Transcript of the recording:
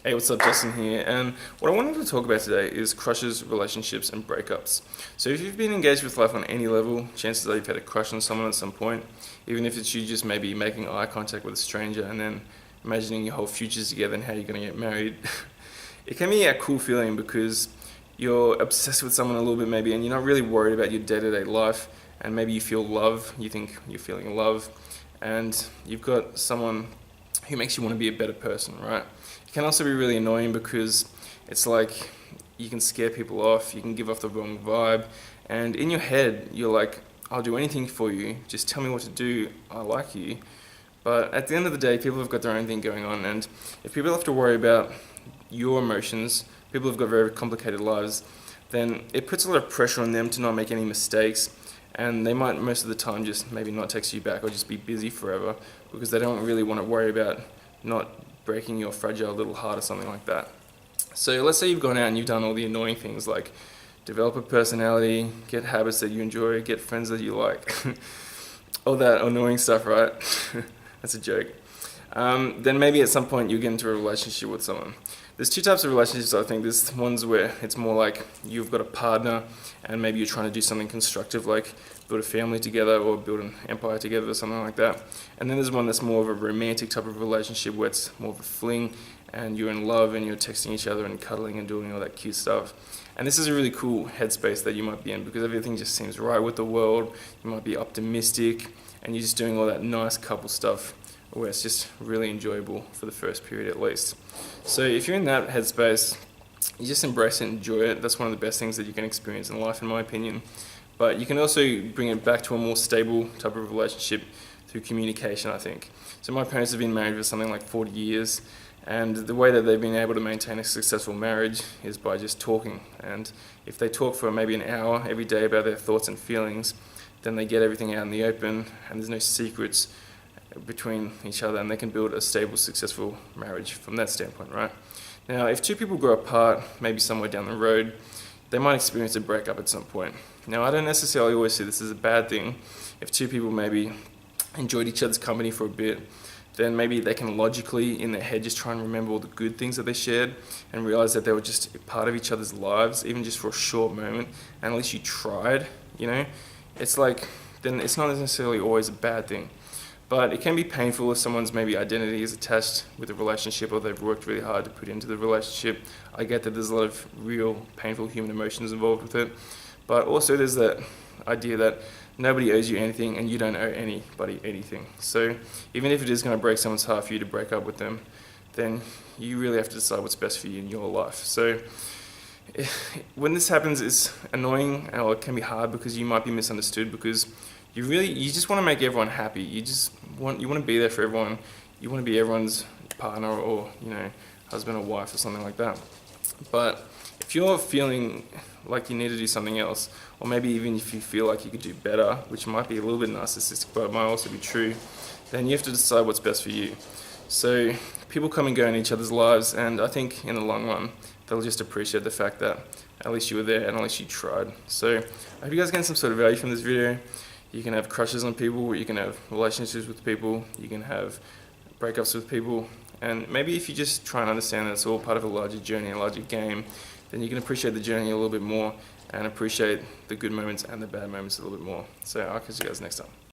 Hey, what's up, Justin here? And what I wanted to talk about today is crushes, relationships, and breakups. So, if you've been engaged with life on any level, chances are you've had a crush on someone at some point, even if it's you just maybe making eye contact with a stranger and then imagining your whole futures together and how you're going to get married. It can be a cool feeling because you're obsessed with someone a little bit, maybe, and you're not really worried about your day to day life, and maybe you feel love, you think you're feeling love, and you've got someone who makes you want to be a better person, right? It can also be really annoying because it's like you can scare people off, you can give off the wrong vibe, and in your head, you're like, I'll do anything for you, just tell me what to do, I like you. But at the end of the day, people have got their own thing going on, and if people have to worry about your emotions, people have got very complicated lives, then it puts a lot of pressure on them to not make any mistakes, and they might most of the time just maybe not text you back or just be busy forever because they don't really want to worry about not breaking your fragile little heart or something like that. So let's say you've gone out and you've done all the annoying things like develop a personality, get habits that you enjoy, get friends that you like, all that annoying stuff, right? That's a joke. Then maybe at some point you get into a relationship with someone. There's two types of relationships, I think. There's ones where it's more like you've got a partner and maybe you're trying to do something constructive like build a family together or build an empire together or something like that. And then there's one that's more of a romantic type of relationship where it's more of a fling and you're in love and you're texting each other and cuddling and doing all that cute stuff. And this is a really cool headspace that you might be in because everything just seems right with the world. You might be optimistic and you're just doing all that nice couple stuff where it's just really enjoyable for the first period at least. So if you're in that headspace, you just embrace it and enjoy it. That's one of the best things that you can experience in life, in my opinion. But you can also bring it back to a more stable type of relationship through communication, I think. So my parents have been married for something like 40 years, and the way that they've been able to maintain a successful marriage is by just talking. And if they talk for maybe an hour every day about their thoughts and feelings, then they get everything out in the open, and there's no secrets between each other, and they can build a stable, successful marriage from that standpoint, right? Now, if two people grow apart, maybe somewhere down the road, they might experience a breakup at some point. Now, I don't necessarily always see this as a bad thing. If two people maybe enjoyed each other's company for a bit, then maybe they can logically, in their head, just try and remember all the good things that they shared and realize that they were just a part of each other's lives, even just for a short moment, and at least you tried, you know? It's like, then it's not necessarily always a bad thing. But it can be painful if someone's maybe identity is attached with a relationship or they've worked really hard to put into the relationship. I get that there's a lot of real painful human emotions involved with it. But also there's that idea that nobody owes you anything and you don't owe anybody anything. So even if it is going to break someone's heart for you to break up with them, then you really have to decide what's best for you in your life. So when this happens, it's annoying or it can be hard because you might be misunderstood because you just want to make everyone happy. You want to be there for everyone. You want to be everyone's partner or husband or wife or something like that. But if you're feeling like you need to do something else, or maybe even if you feel like you could do better, which might be a little bit narcissistic but might also be true, then you have to decide what's best for you. So people come and go in each other's lives, and I think in the long run they'll just appreciate the fact that at least you were there and at least you tried. So I hope you guys get some sort of value from this video. You can have crushes on people, you can have relationships with people, you can have breakups with people, and maybe if you just try and understand that it's all part of a larger journey, a larger game, then you can appreciate the journey a little bit more and appreciate the good moments and the bad moments a little bit more. So I'll catch you guys next time.